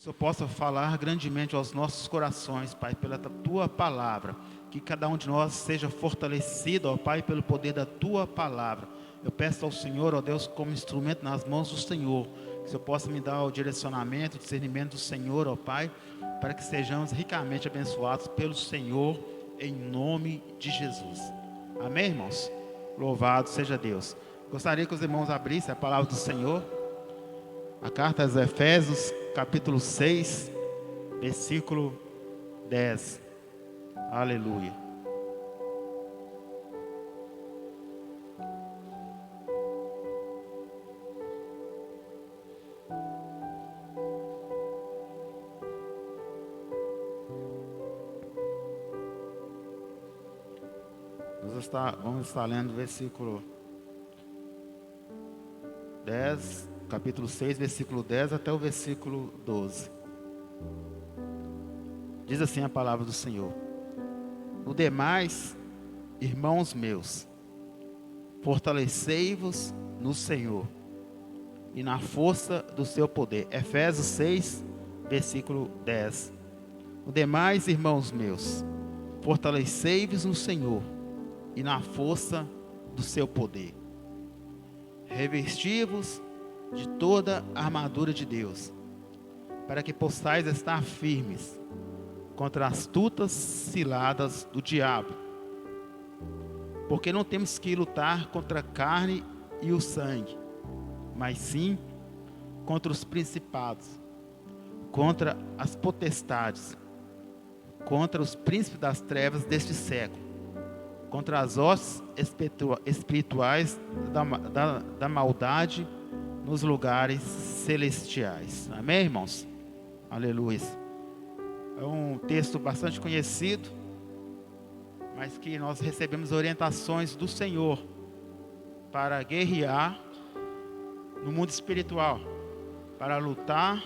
Senhor possa falar grandemente aos nossos corações, Pai, pela Tua palavra. Que cada um de nós seja fortalecido, ó Pai, pelo poder da Tua palavra. Eu peço ao Senhor, ó Deus, como instrumento nas mãos do Senhor, que o Senhor possa me dar o direcionamento, o discernimento do Senhor, ó Pai, para que sejamos ricamente abençoados pelo Senhor, em nome de Jesus. Amém, irmãos? Louvado seja Deus. Gostaria que os irmãos abrissem a palavra do Senhor. A carta aos Efésios, capítulo 6, versículo 10. Aleluia. Vamos estar lendo o versículo 10, capítulo 6, versículo 10 até o versículo 12. Diz assim a palavra do Senhor: No demais, irmãos meus, fortalecei-vos no Senhor e na força do seu poder. Efésios 6, versículo 10. No demais, irmãos meus, fortalecei-vos no Senhor e na força do seu poder. Revesti-vos de toda a armadura de Deus, para que possais estar firmes contra as astutas ciladas do diabo. Porque não temos que lutar contra a carne e o sangue, mas sim contra os principados, contra as potestades, contra os príncipes das trevas deste século, contra as hostes espirituais da maldade nos lugares celestiais. Amém, irmãos? Aleluia. É um texto bastante conhecido, mas que nós recebemos orientações do Senhor para guerrear no mundo espiritual, para lutar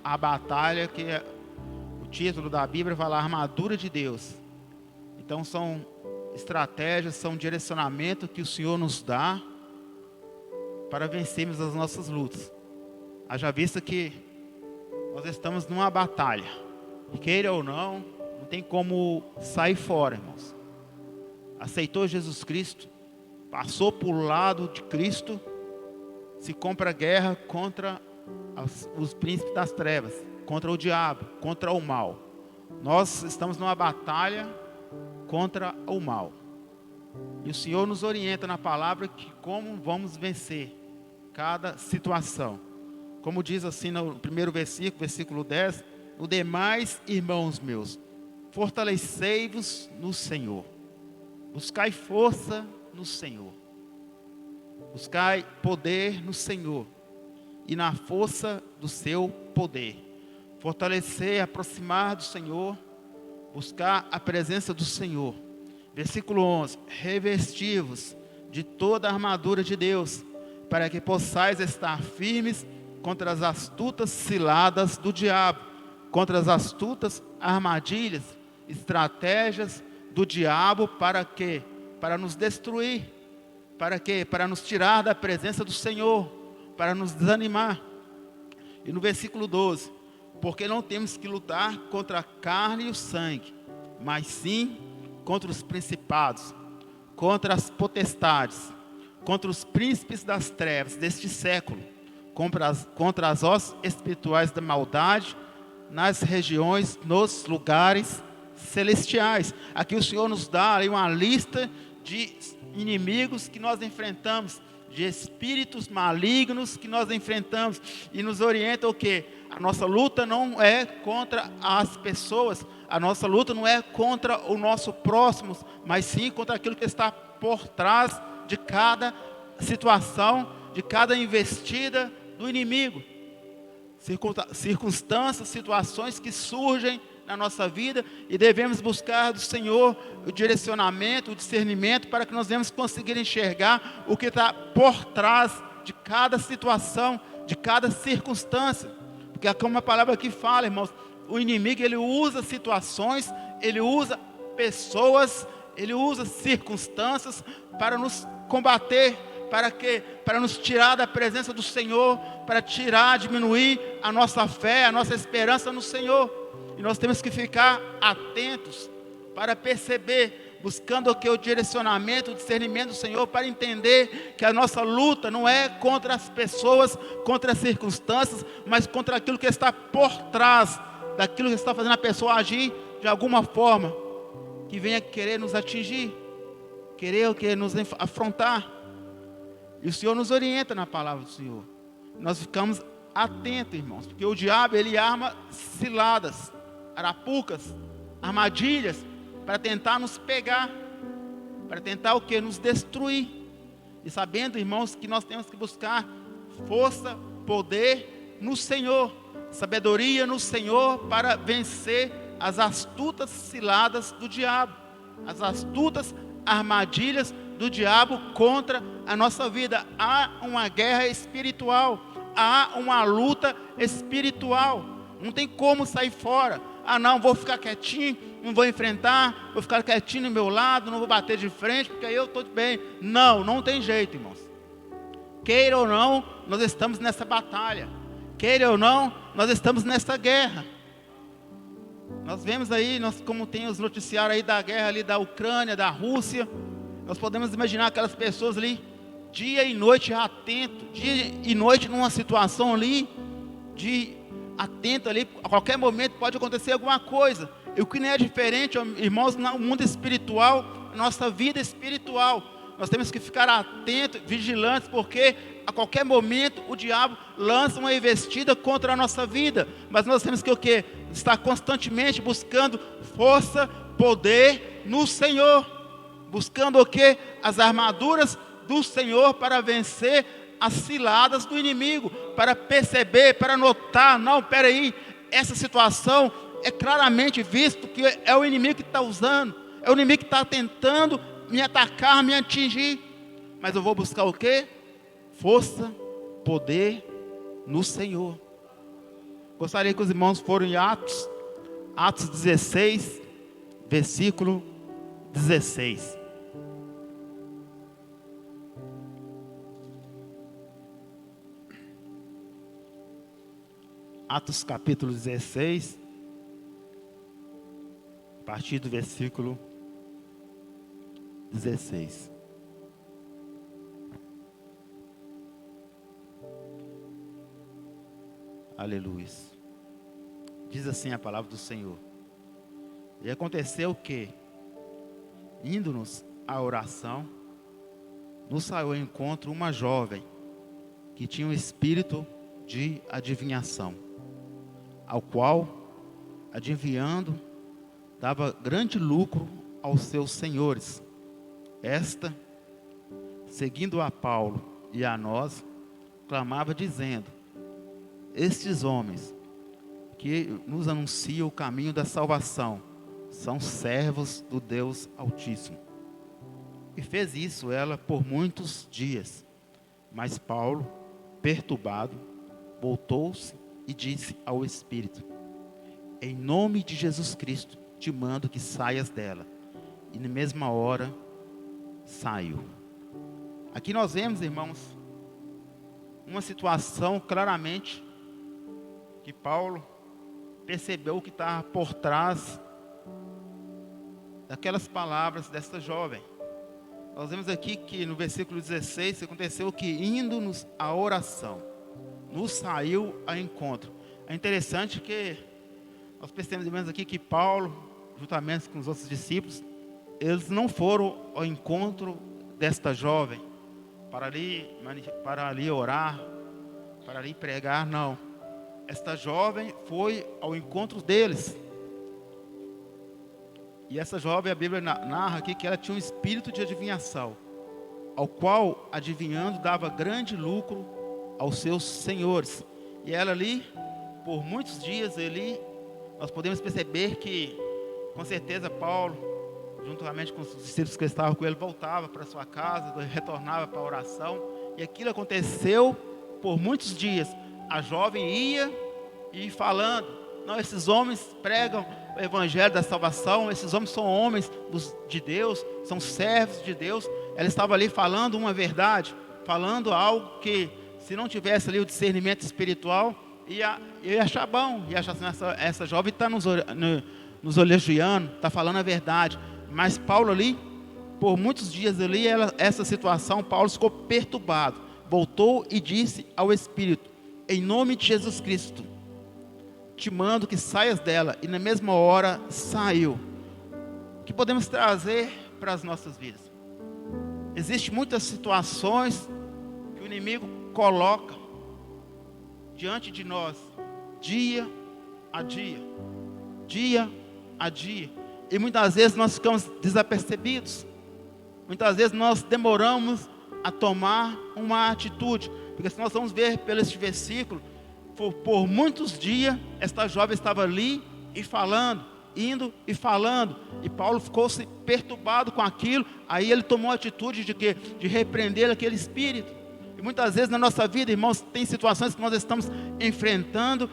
a batalha que o título da Bíblia fala, a armadura de Deus. Então são estratégias, são direcionamento que o Senhor nos dá para vencermos as nossas lutas. Haja vista que nós estamos numa batalha, queira ou não, não tem como sair fora, irmãos. Aceitou Jesus Cristo, passou por lado de Cristo, se compra guerra contra os príncipes das trevas, contra o diabo, contra o mal. Nós estamos numa batalha contra o mal. E o Senhor nos orienta na palavra que como vamos vencer cada situação. Como diz assim no primeiro versículo, versículo 10, no demais, irmãos meus, fortalecei-vos no Senhor. Buscai força no Senhor. Buscai poder no Senhor e na força do seu poder. Fortalecer, aproximar do Senhor, buscar a presença do Senhor. Versículo 11, revesti-vos de toda a armadura de Deus, para que possais estar firmes contra as astutas ciladas do diabo, contra as astutas armadilhas, estratégias do diabo, para quê? Para nos destruir, para quê? Para nos tirar da presença do Senhor, para nos desanimar. E no versículo 12, porque não temos que lutar contra a carne e o sangue, mas sim contra os principados, contra as potestades, contra os príncipes das trevas deste século, contra as hostes espirituais da maldade nas regiões, nos lugares celestiais. Aqui o Senhor nos dá aí uma lista de inimigos que nós enfrentamos, de espíritos malignos que nós enfrentamos, e nos orienta o quê? A nossa luta não é contra as pessoas, a nossa luta não é contra o nosso próximo, mas sim contra aquilo que está por trás de cada situação, de cada investida do inimigo. Circunstâncias, situações que surgem na nossa vida, e devemos buscar do Senhor o direcionamento, o discernimento, para que nós venhamos conseguir enxergar o que está por trás de cada situação, de cada circunstância. Porque como a palavra aqui fala, irmãos, o inimigo ele usa situações, ele usa pessoas, ele usa circunstâncias para nos combater, para quê? Para nos tirar da presença do Senhor, para tirar, diminuir a nossa fé, a nossa esperança no Senhor. E nós temos que ficar atentos para perceber, buscando o direcionamento, o discernimento do Senhor, para entender que a nossa luta não é contra as pessoas, contra as circunstâncias, mas contra aquilo que está por trás, daquilo que está fazendo a pessoa agir de alguma forma, que venha querer nos atingir, querer nos afrontar. E o Senhor nos orienta na palavra do Senhor. Nós ficamos atentos, irmãos, porque o diabo, ele arma ciladas, arapucas, armadilhas, para tentar nos pegar, para tentar nos destruir. E sabendo, irmãos, que nós temos que buscar força, poder no Senhor, sabedoria no Senhor, para vencer as astutas ciladas do diabo, as astutas armadilhas do diabo contra a nossa vida. Há uma guerra espiritual, há uma luta espiritual, não tem como sair fora. Não, vou ficar quietinho, não vou enfrentar, vou ficar quietinho do meu lado, não vou bater de frente, porque aí eu estou bem. Não tem jeito, irmãos. Queira ou não, nós estamos nessa batalha. Queira ou não, nós estamos nessa guerra. Nós vemos aí, como tem os noticiários aí da guerra ali da Ucrânia, da Rússia, nós podemos imaginar aquelas pessoas ali, dia e noite atento, dia e noite numa situação ali, atento ali, a qualquer momento pode acontecer alguma coisa. E o que não é diferente, irmãos, no mundo espiritual, nossa vida espiritual, nós temos que ficar atentos, vigilantes, porque a qualquer momento o diabo lança uma investida contra a nossa vida, mas nós temos que estar constantemente buscando força, poder no Senhor, buscando as armaduras do Senhor para vencer as ciladas do inimigo, para perceber, para notar, não, peraí, essa situação é claramente visto que é o inimigo que está usando, é o inimigo que está tentando me atacar, me atingir, mas eu vou buscar força, poder no Senhor. Gostaria que os irmãos foram em Atos 16, versículo 16. Atos capítulo 16, a partir do versículo 16. Aleluia. Diz assim a palavra do Senhor. E aconteceu que, indo-nos à oração, nos saiu ao encontro uma jovem, que tinha um espírito de adivinhação, ao qual, adivinhando, dava grande lucro aos seus senhores. Esta, seguindo a Paulo e a nós, clamava dizendo: estes homens que nos anunciam o caminho da salvação são servos do Deus Altíssimo. E fez isso ela por muitos dias. Mas Paulo, perturbado, voltou-se e disse ao Espírito: em nome de Jesus Cristo te mando que saias dela. E na mesma hora saiu. Aqui nós vemos, irmãos, uma situação claramente que Paulo percebeu que estava por trás daquelas palavras desta jovem. Nós vemos aqui que no versículo 16 aconteceu que, indo-nos à oração, nos saiu ao encontro. É interessante que nós percebemos aqui que Paulo, juntamente com os outros discípulos, eles não foram ao encontro desta jovem para ali orar, para ali pregar, não. Esta jovem foi ao encontro deles. E essa jovem, a Bíblia narra aqui que ela tinha um espírito de adivinhação, ao qual, adivinhando, dava grande lucro aos seus senhores. E ela ali, por muitos dias nós podemos perceber que, com certeza, Paulo, juntamente com os discípulos que estavam com ele, voltava para sua casa, retornava para a oração. E aquilo aconteceu por muitos dias. A jovem ia e falando: não, esses homens pregam o evangelho da salvação, esses homens são homens de Deus, são servos de Deus. Ela estava ali falando uma verdade. falando algo que, se não tivesse ali o discernimento espiritual, ia achar bom, ia achar assim, essa jovem está nos elogiando, está falando a verdade. Mas Paulo ali, por muitos dias ali, essa situação, Paulo ficou perturbado. Voltou e disse ao Espírito: em nome de Jesus Cristo, te mando que saias dela. E na mesma hora saiu. O que podemos trazer para as nossas vidas? Existem muitas situações que o inimigo coloca diante de nós, dia a dia, dia a dia. E muitas vezes nós ficamos desapercebidos. Muitas vezes nós demoramos a tomar uma atitude. Porque se nós vamos ver pelo este versículo, por muitos dias, esta jovem estava ali e falando, indo e falando. E Paulo ficou-se perturbado com aquilo. Aí ele tomou a atitude de quê? De repreender aquele espírito. E muitas vezes na nossa vida, irmãos, tem situações que nós estamos enfrentando,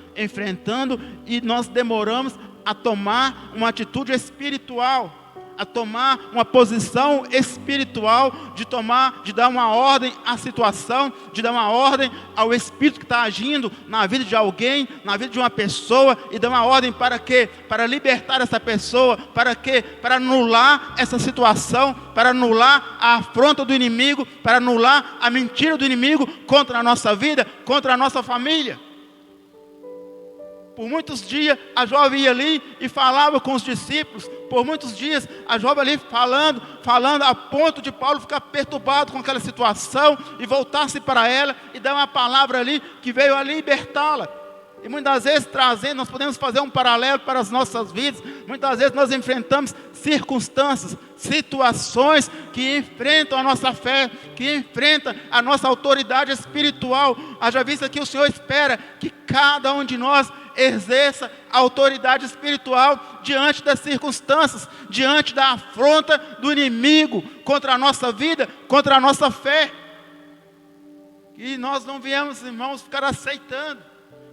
e nós demoramos a tomar uma atitude espiritual, a tomar uma posição espiritual, de dar uma ordem à situação, de dar uma ordem ao espírito que está agindo na vida de alguém, na vida de uma pessoa, e dar uma ordem para quê? Para libertar essa pessoa, para quê? Para anular essa situação, para anular a afronta do inimigo, para anular a mentira do inimigo contra a nossa vida, contra a nossa família. Por muitos dias a jovem ia ali e falava com os discípulos. Por muitos dias a jovem ali falando, a ponto de Paulo ficar perturbado com aquela situação e voltar-se para ela e dar uma palavra ali que veio a libertá-la. E muitas vezes nós podemos fazer um paralelo para as nossas vidas. Muitas vezes nós enfrentamos circunstâncias, situações que enfrentam a nossa fé, que enfrentam a nossa autoridade espiritual. Haja vista que o Senhor espera que cada um de nós exerça a autoridade espiritual diante das circunstâncias, diante da afronta do inimigo contra a nossa vida, contra a nossa fé. E nós não viemos, irmãos, ficar aceitando,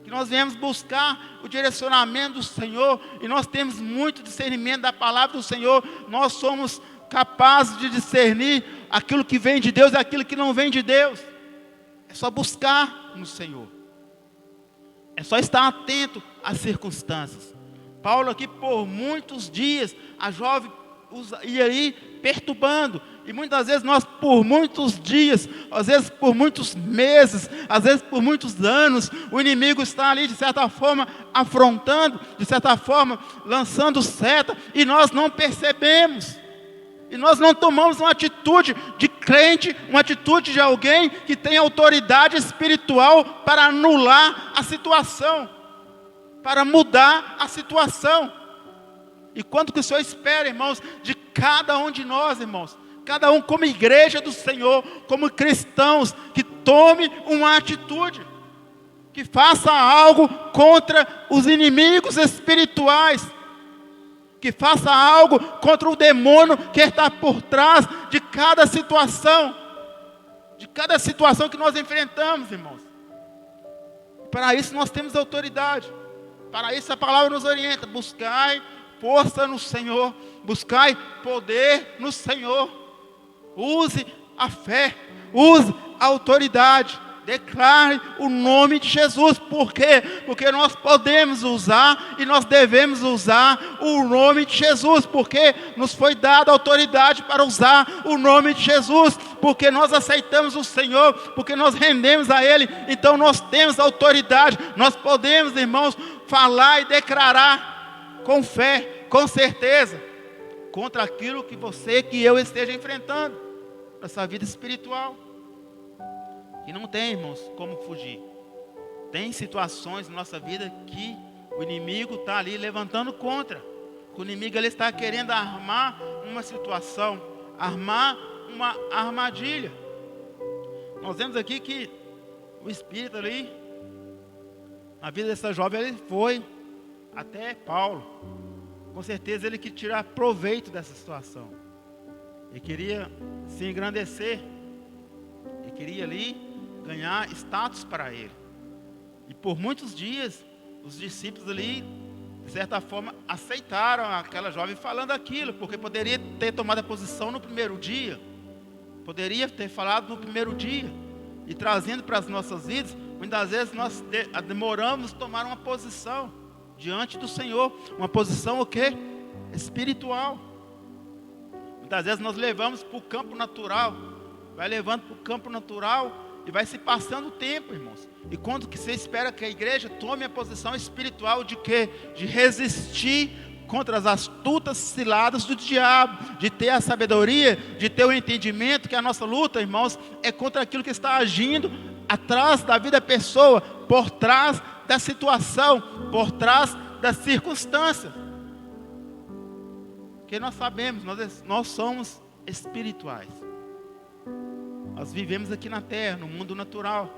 que nós viemos buscar o direcionamento do Senhor, e nós temos muito discernimento da palavra do Senhor. Nós somos capazes de discernir aquilo que vem de Deus e aquilo que não vem de Deus. É só buscar no Senhor. É só estar atento às circunstâncias. Paulo aqui, por muitos dias, a jovem ia aí perturbando. E muitas vezes nós, por muitos dias, às vezes por muitos meses, às vezes por muitos anos, o inimigo está ali, de certa forma, afrontando, de certa forma, lançando seta, e nós não percebemos. E nós não tomamos uma atitude de crente, uma atitude de alguém que tem autoridade espiritual para anular a situação, para mudar a situação. E quanto que o Senhor espera, irmãos, de cada um de nós, irmãos, cada um como igreja do Senhor, como cristãos, que tome uma atitude, que faça algo contra os inimigos espirituais, que faça algo contra o demônio que está por trás de cada situação que nós enfrentamos, irmãos. Para isso nós temos autoridade, para isso a palavra nos orienta: buscai força no Senhor, buscai poder no Senhor, use a fé, use a autoridade, declare o nome de Jesus. Por quê? Porque nós podemos usar e nós devemos usar o nome de Jesus, porque nos foi dada autoridade para usar o nome de Jesus, porque nós aceitamos o Senhor, porque nós rendemos a Ele. Então nós temos autoridade, nós podemos, irmãos, falar e declarar com fé, com certeza, contra aquilo que você, que eu esteja enfrentando nessa vida espiritual. E não tem, irmãos, como fugir. Tem situações na nossa vida que o inimigo está ali levantando contra. O inimigo ele está querendo armar uma situação, armar uma armadilha. Nós vemos aqui que o Espírito ali, na vida dessa jovem, ele foi até Paulo. Com certeza ele queria tirar proveito dessa situação. Ele queria se engrandecer. Ele queria ali ganhar status para ele. E por muitos dias, os discípulos ali, de certa forma, aceitaram aquela jovem falando aquilo, porque poderia ter tomado a posição no primeiro dia, poderia ter falado no primeiro dia, e trazendo para as nossas vidas, muitas vezes nós demoramos a tomar uma posição diante do Senhor, uma posição o quê? Espiritual. Muitas vezes nós levamos para o campo natural, vai levando para o campo natural e vai se passando o tempo, irmãos. E quando que você espera que a igreja tome a posição espiritual de quê? De resistir contra as astutas ciladas do diabo, de ter a sabedoria, de ter o entendimento que a nossa luta, irmãos, é contra aquilo que está agindo atrás da vida da pessoa, por trás da situação, por trás das circunstâncias. Porque nós sabemos, nós somos espirituais. Nós vivemos aqui na terra, no mundo natural.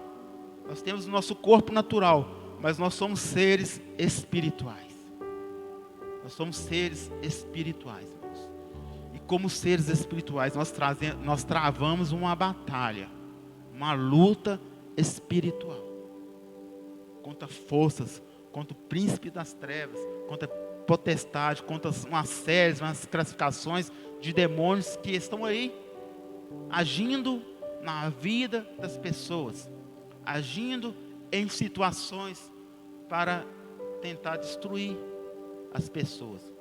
Nós temos o nosso corpo natural, mas nós somos seres espirituais. Nós somos seres espirituais, irmãos. E como seres espirituais, nós travamos uma batalha, uma luta espiritual. Contra forças, contra o príncipe das trevas, contra a potestade, contra umas classificações de demônios que estão aí, agindo na vida das pessoas, agindo em situações para tentar destruir as pessoas,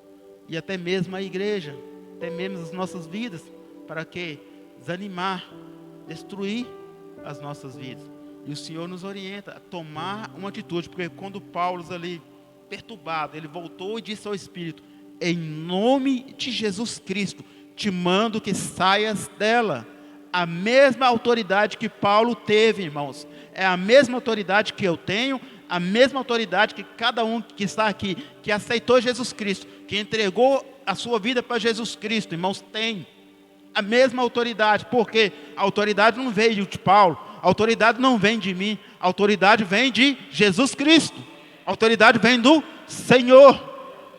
e até mesmo a igreja, até mesmo as nossas vidas, para que desanimar, destruir as nossas vidas. E o Senhor nos orienta a tomar uma atitude, porque quando Paulo ali, perturbado, ele voltou e disse ao Espírito: em nome de Jesus Cristo, te mando que saias dela. A mesma autoridade que Paulo teve, irmãos, é a mesma autoridade que eu tenho, a mesma autoridade que cada um que está aqui, que aceitou Jesus Cristo, que entregou a sua vida para Jesus Cristo, irmãos, tem a mesma autoridade. Porque a autoridade não veio de Paulo, a autoridade não vem de mim, a autoridade vem de Jesus Cristo, a autoridade vem do Senhor.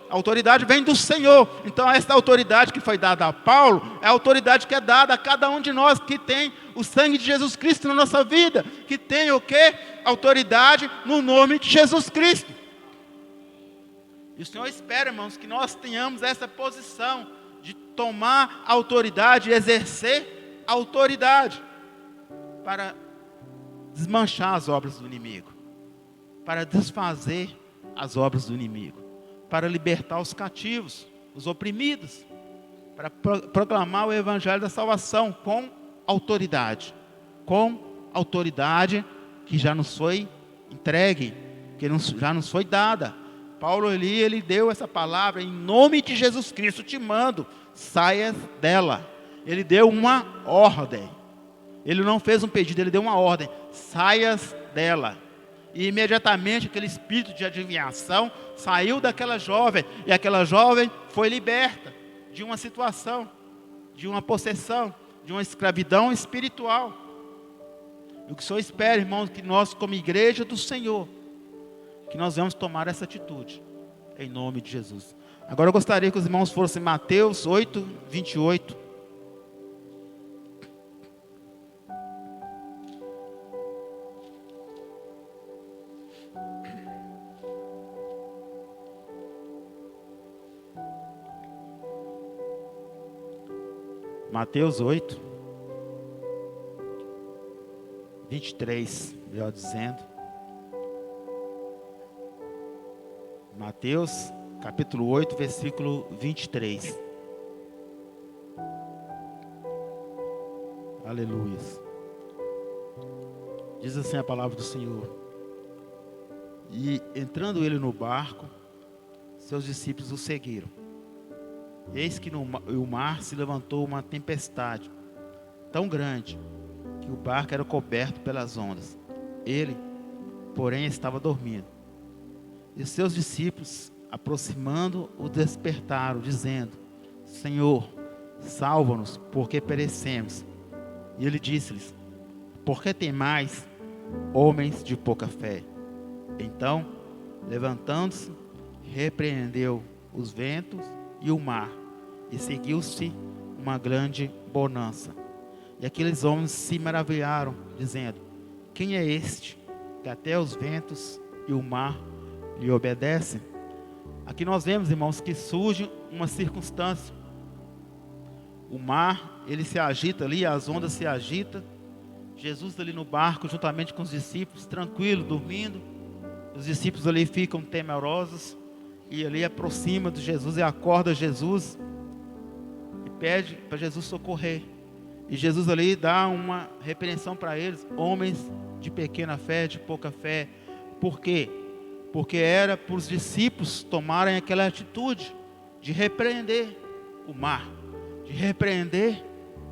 A autoridade vem do Senhor. Então essa autoridade que foi dada a Paulo é a autoridade que é dada a cada um de nós que tem o sangue de Jesus Cristo na nossa vida, que tem o quê? Autoridade no nome de Jesus Cristo. E o Senhor espera, irmãos, que nós tenhamos essa posição de tomar autoridade, exercer autoridade para desmanchar as obras do inimigo, para desfazer as obras do inimigo, para libertar os cativos, os oprimidos, para proclamar o evangelho da salvação com autoridade que já nos foi entregue, que já nos foi dada. Paulo ali, ele deu essa palavra: em nome de Jesus Cristo te mando, saias dela. Ele deu uma ordem, ele não fez um pedido, ele deu uma ordem: saias dela. E imediatamente aquele espírito de adivinhação saiu daquela jovem, e aquela jovem foi liberta de uma situação, de uma possessão, de uma escravidão espiritual. E o que o Senhor espera, irmãos, que nós, como igreja do Senhor, que nós vamos tomar essa atitude, em nome de Jesus. Agora eu gostaria que os irmãos fossem em Mateus 8, 28. Mateus 8, 23, melhor dizendo. Mateus, capítulo 8, versículo 23. Aleluia. Diz assim a palavra do Senhor: e entrando ele no barco, seus discípulos o seguiram. Eis que no mar se levantou uma tempestade tão grande que o barco era coberto pelas ondas. Ele, porém, estava dormindo. E seus discípulos, aproximando, o despertaram, dizendo: Senhor, salva-nos, porque perecemos. E ele disse-lhes: por que temais, homens de pouca fé? Então, levantando-se, repreendeu os ventos e o mar, e seguiu-se uma grande bonança. E aqueles homens se maravilharam, dizendo: quem é este, que até os ventos e o mar lhe obedecem? Aqui nós vemos, irmãos, que surge uma circunstância. O mar, ele se agita ali, as ondas se agitam, Jesus ali no barco, juntamente com os discípulos, tranquilo, dormindo. Os discípulos ali ficam temerosos. E ali aproxima de Jesus e acorda Jesus. E pede para Jesus socorrer. E Jesus ali dá uma repreensão para eles. Homens de pequena fé, de pouca fé. Por quê? Porque era para os discípulos tomarem aquela atitude de repreender o mar, de repreender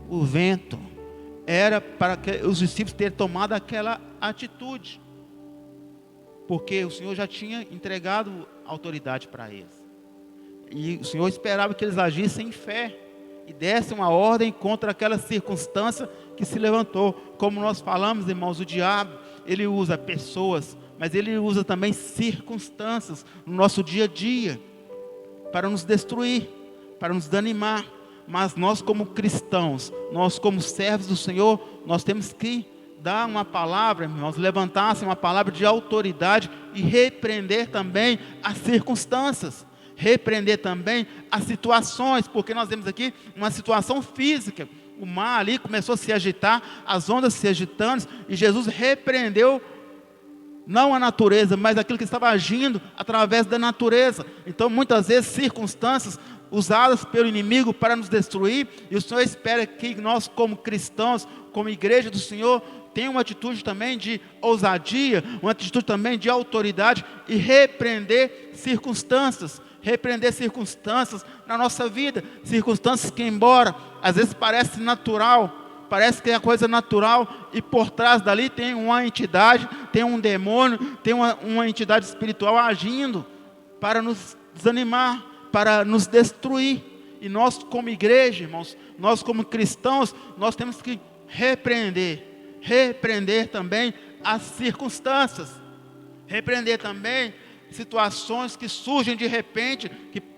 o vento. Era para que os discípulos terem tomado aquela atitude, porque o Senhor já tinha entregado autoridade para eles, e o Senhor esperava que eles agissem em fé e dessem uma ordem contra aquela circunstância que se levantou. Como nós falamos, irmãos, o diabo, ele usa pessoas, mas ele usa também circunstâncias no nosso dia a dia para nos destruir, para nos desanimar. Mas nós, como cristãos, nós como servos do Senhor, nós temos que dar uma palavra, irmãos, levantar-se uma palavra de autoridade e repreender também as circunstâncias, repreender também as situações, porque nós vemos aqui uma situação física. O mar ali começou a se agitar, as ondas se agitando, e Jesus repreendeu não a natureza, mas aquilo que estava agindo através da natureza. Então, muitas vezes, circunstâncias usadas pelo inimigo para nos destruir, e o Senhor espera que nós, como cristãos, como igreja do Senhor, tenhamos uma atitude também de ousadia, uma atitude também de autoridade, e repreender circunstâncias na nossa vida, circunstâncias que, embora às vezes parece natural, parece que é coisa natural, e por trás dali tem uma entidade, tem um demônio, tem uma entidade espiritual agindo para nos desanimar, para nos destruir. E nós, como igreja, irmãos, nós como cristãos, nós temos que repreender também as circunstâncias, repreender também situações que surgem de repente,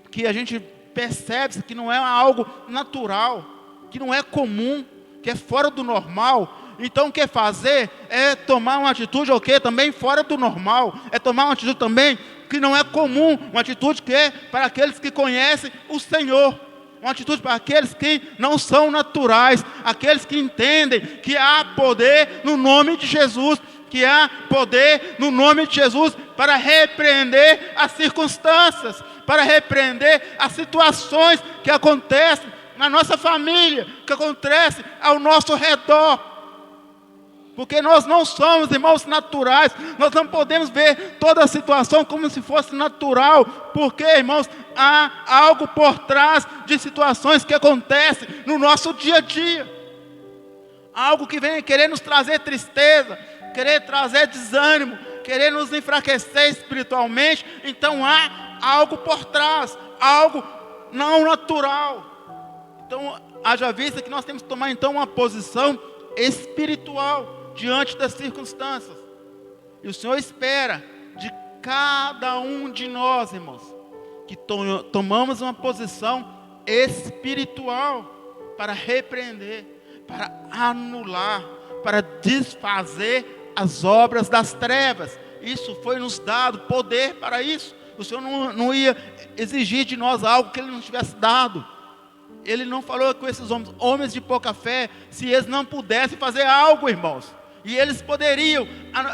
que a gente percebe que não é algo natural, que não é comum, que é fora do normal. Então, o que fazer é tomar uma atitude também fora do normal, é tomar uma atitude também que não é comum, uma atitude que é para aqueles que conhecem o Senhor, uma atitude para aqueles que não são naturais, aqueles que entendem que há poder no nome de Jesus, que há poder no nome de Jesus para repreender as circunstâncias, para repreender as situações que acontecem na nossa família, que acontece ao nosso redor. Porque nós não somos, irmãos, naturais. Nós não podemos ver toda a situação como se fosse natural. Porque, irmãos, há algo por trás de situações que acontecem no nosso dia a dia. Algo que vem querer nos trazer tristeza, querer trazer desânimo, querer nos enfraquecer espiritualmente. Então há algo por trás, algo não natural. Então, haja vista que nós temos que tomar então uma posição espiritual diante das circunstâncias. E o Senhor espera de cada um de nós, irmãos, que tomamos uma posição espiritual para repreender, para anular, para desfazer as obras das trevas. Isso foi nos dado poder para isso. O Senhor não ia exigir de nós algo que Ele não tivesse dado. Ele não falou com esses homens de pouca fé, se eles não pudessem fazer algo, irmãos. E eles poderiam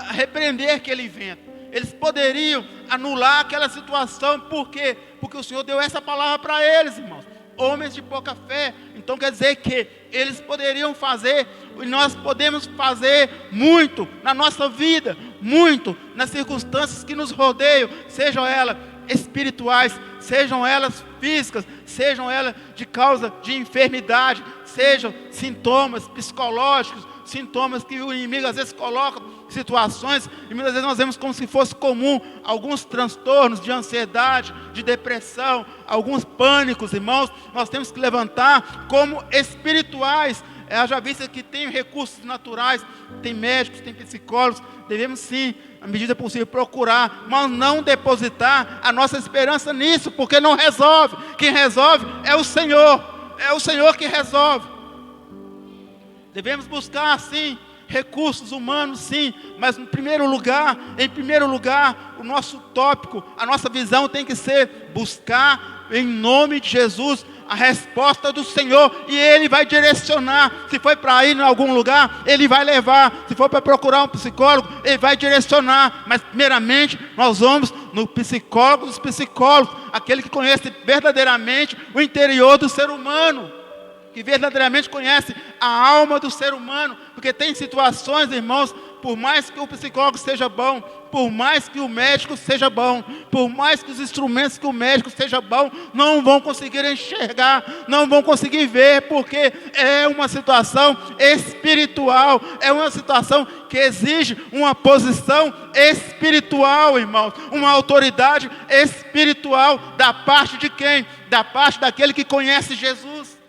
repreender aquele vento, eles poderiam anular aquela situação. Por quê? Porque o Senhor deu essa palavra para eles, irmãos. Homens de pouca fé. Então quer dizer que eles poderiam fazer, e nós podemos fazer muito na nossa vida, muito nas circunstâncias que nos rodeiam, sejam elas espirituais, sejam elas físicas, sejam elas de causa de enfermidade, sejam sintomas psicológicos, sintomas que o inimigo às vezes coloca, situações, e muitas vezes nós vemos como se fosse comum, alguns transtornos de ansiedade, de depressão, alguns pânicos, irmãos, nós temos que levantar como espirituais. Já visto que tem recursos naturais, tem médicos, tem psicólogos, devemos sim, à medida possível, procurar, mas não depositar a nossa esperança nisso, porque não resolve. Quem resolve é o Senhor que resolve. Devemos buscar sim recursos humanos, sim, mas em primeiro lugar, o nosso tópico, a nossa visão tem que ser buscar em nome de Jesus a resposta do Senhor, e Ele vai direcionar. Se foi para ir em algum lugar, Ele vai levar. Se for para procurar um psicólogo, Ele vai direcionar. Mas primeiramente nós vamos no psicólogo dos psicólogos, aquele que conhece verdadeiramente o interior do ser humano, que verdadeiramente conhece a alma do ser humano. Porque tem situações, irmãos, por mais que o psicólogo seja bom, por mais que o médico seja bom, por mais que os instrumentos que o médico seja bom, não vão conseguir enxergar, não vão conseguir ver, porque é uma situação espiritual, é uma situação que exige uma posição espiritual, irmãos, uma autoridade espiritual da parte de quem? Da parte daquele que conhece Jesus,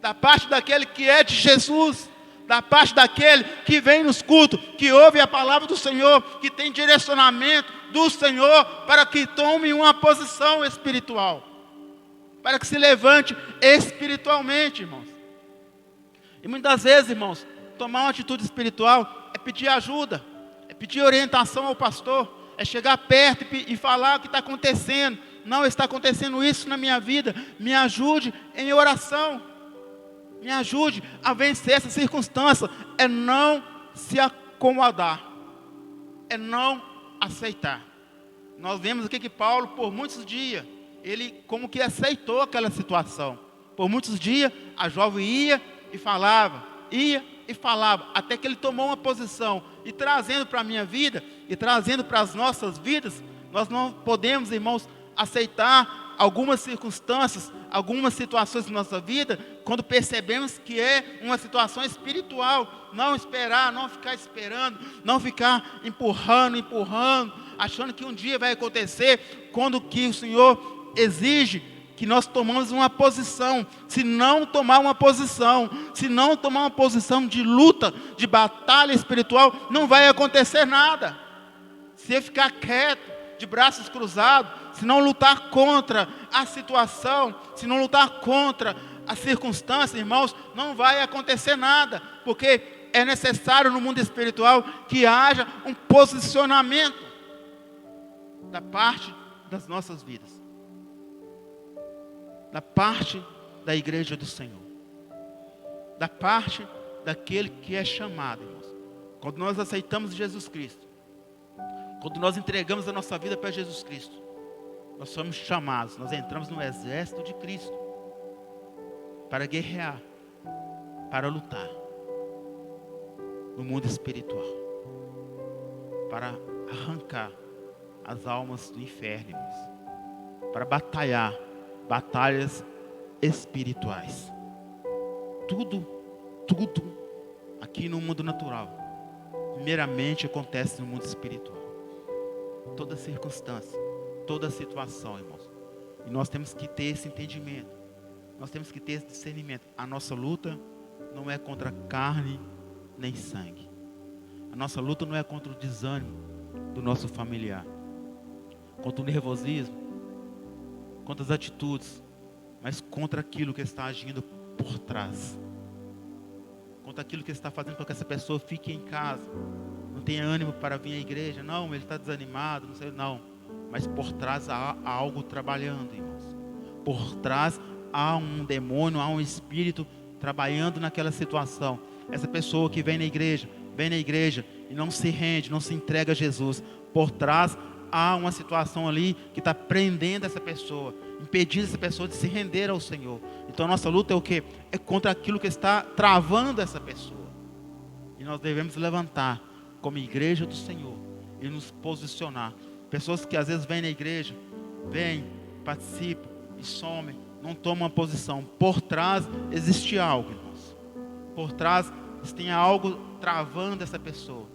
da parte daquele que é de Jesus, da parte daquele que vem nos cultos, que ouve a palavra do Senhor, que tem direcionamento do Senhor para que tome uma posição espiritual, para que se levante espiritualmente, irmãos. E muitas vezes, irmãos, tomar uma atitude espiritual é pedir ajuda, é pedir orientação ao pastor, é chegar perto e falar o que está acontecendo. Não está acontecendo isso na minha vida, me ajude em oração. Me ajude a vencer essa circunstância. É não se acomodar, é não aceitar. Nós vemos aqui que Paulo, por muitos dias, ele como que aceitou aquela situação. Por muitos dias, a jovem ia e falava, até que ele tomou uma posição. E trazendo para a minha vida, e trazendo para as nossas vidas, nós não podemos, irmãos, aceitar algumas circunstâncias, algumas situações da nossa vida, quando percebemos que é uma situação espiritual. Não esperar, não ficar esperando, não ficar empurrando, achando que um dia vai acontecer, quando que o Senhor exige que nós tomamos uma posição. Se não tomar uma posição, se não tomar uma posição de luta, de batalha espiritual, não vai acontecer nada. Se ficar quieto, de braços cruzados, se não lutar contra a situação, se não lutar contra a circunstância, irmãos, não vai acontecer nada, porque é necessário no mundo espiritual que haja um posicionamento da parte das nossas vidas, da parte da igreja do Senhor, da parte daquele que é chamado, irmãos. Quando nós aceitamos Jesus Cristo, quando nós entregamos a nossa vida para Jesus Cristo, nós somos chamados, nós entramos no exército de Cristo para guerrear, para lutar no mundo espiritual, para arrancar as almas do inferno, irmãos, para batalhar batalhas espirituais. Tudo aqui no mundo natural, primeiramente acontece no mundo espiritual. Toda circunstância, toda situação, irmãos. E nós temos que ter esse entendimento. Nós temos que ter esse discernimento. A nossa luta não é contra carne nem sangue. A nossa luta não é contra o desânimo do nosso familiar, contra o nervosismo, contra as atitudes, mas contra aquilo que está agindo por trás, contra aquilo que está fazendo com que essa pessoa fique em casa, não tenha ânimo para vir à igreja. Não, ele está desanimado, não sei, não. Mas por trás há algo trabalhando, irmãos. Por trás há um demônio, há um espírito trabalhando naquela situação. Essa pessoa que vem na igreja e não se rende, não se entrega a Jesus. Por trás há uma situação ali que está prendendo essa pessoa, impedindo essa pessoa de se render ao Senhor. Então a nossa luta é o quê? É contra aquilo que está travando essa pessoa. E nós devemos levantar como igreja do Senhor e nos posicionar. Pessoas que às vezes vêm na igreja, vêm, participam e somem, não tomam uma posição. Por trás existe algo, irmãos. Por trás tem algo travando essa pessoa.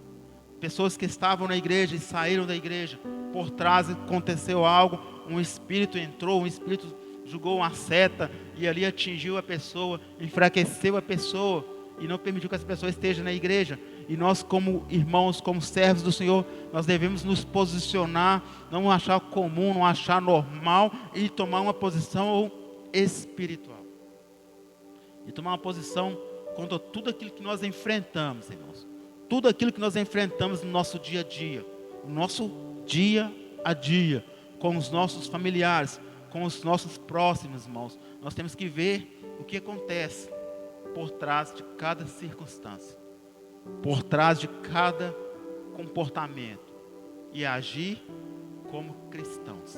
Pessoas que estavam na igreja e saíram da igreja, por trás aconteceu algo, um espírito entrou, um espírito jogou uma seta e ali atingiu a pessoa, enfraqueceu a pessoa e não permitiu que essa pessoa esteja na igreja. E nós, como irmãos, como servos do Senhor, nós devemos nos posicionar, não achar comum, não achar normal, e tomar uma posição espiritual. E tomar uma posição contra tudo aquilo que nós enfrentamos, irmãos. Tudo aquilo que nós enfrentamos no nosso dia a dia. No nosso dia a dia, com os nossos familiares, com os nossos próximos, irmãos. Nós temos que ver o que acontece por trás de cada circunstância, por trás de cada comportamento, e agir como cristãos,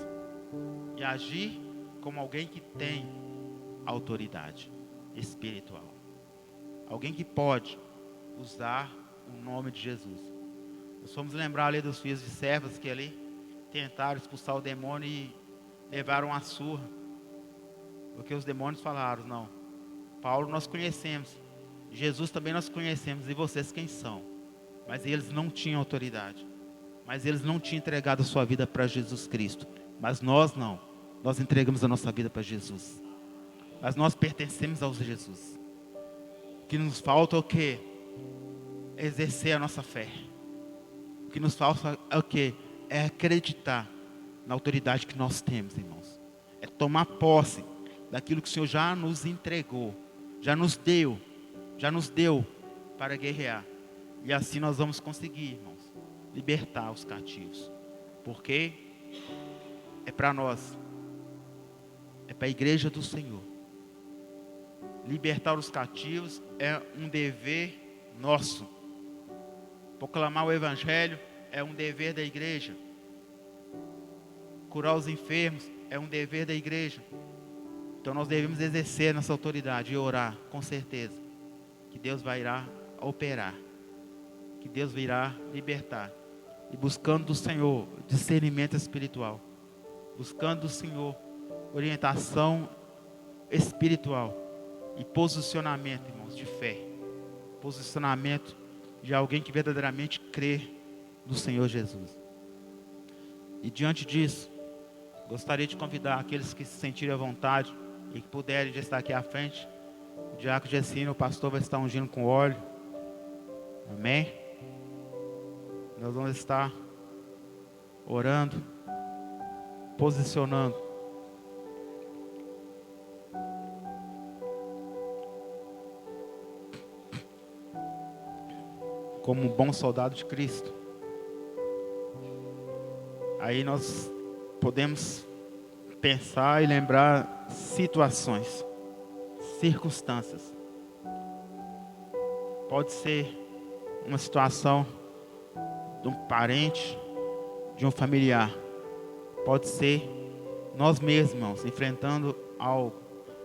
e agir como alguém que tem autoridade espiritual, alguém que pode usar o nome de Jesus. Nós vamos lembrar ali dos filhos de Cefas que ali tentaram expulsar o demônio e levaram uma surra, porque os demônios falaram: não, Paulo nós conhecemos, Jesus também nós conhecemos, e vocês quem são? Mas eles não tinham autoridade, mas eles não tinham entregado a sua vida para Jesus Cristo. Mas nós não, nós entregamos a nossa vida para Jesus, mas nós pertencemos ao Jesus. O que nos falta é o quê? Exercer a nossa fé. O que nos falta é o quê? É acreditar na autoridade que nós temos, irmãos. É tomar posse daquilo que o Senhor já nos entregou, já nos deu para guerrear. E assim nós vamos conseguir, irmãos, libertar os cativos. Porque é para nós, é para a igreja do Senhor. Libertar os cativos é um dever nosso. Proclamar o Evangelho é um dever da igreja. Curar os enfermos é um dever da igreja. Então nós devemos exercer nossa autoridade e orar, com certeza, que Deus vai irá operar, que Deus virá libertar. E buscando do Senhor discernimento espiritual, buscando do Senhor orientação espiritual e posicionamento, irmãos, de fé. Posicionamento de alguém que verdadeiramente crê no Senhor Jesus. E diante disso, gostaria de convidar aqueles que se sentirem à vontade e que puderem já estar aqui à frente. O diácono Gessino, o pastor, vai estar ungindo com óleo. Amém? Nós vamos estar orando, posicionando. Como um bom soldado de Cristo. Aí nós podemos pensar e lembrar situações, circunstâncias. Pode ser uma situação de um parente, de um familiar. Pode ser nós mesmos, irmãos, enfrentando algo.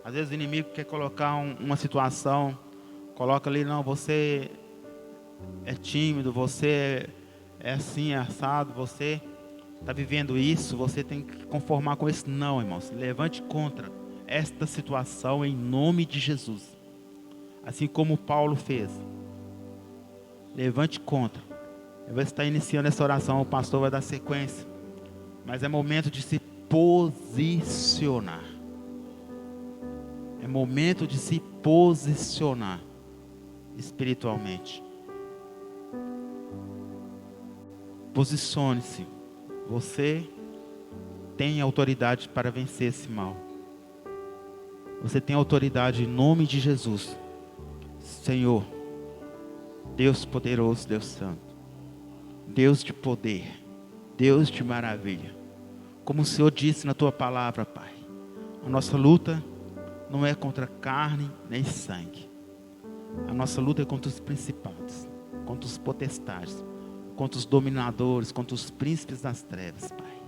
Às vezes o inimigo quer colocar uma situação, coloca ali: não, você é tímido, você é assim, é assado, você está vivendo isso, você tem que conformar com isso. Não, irmãos, levante contra esta situação em nome de Jesus. Assim como Paulo fez. Levante contra. Eu vou estar iniciando essa oração, o pastor vai dar sequência. Mas é momento de se posicionar. É momento de se posicionar espiritualmente. Posicione-se. Você tem autoridade para vencer esse mal. Você tem autoridade em nome de Jesus. Senhor, Deus poderoso, Deus santo, Deus de poder, Deus de maravilha. Como o Senhor disse na tua palavra, Pai, a nossa luta não é contra carne nem sangue. A nossa luta é contra os principados, contra os potestades, contra os dominadores, contra os príncipes das trevas, Pai.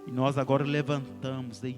E nós agora levantamos em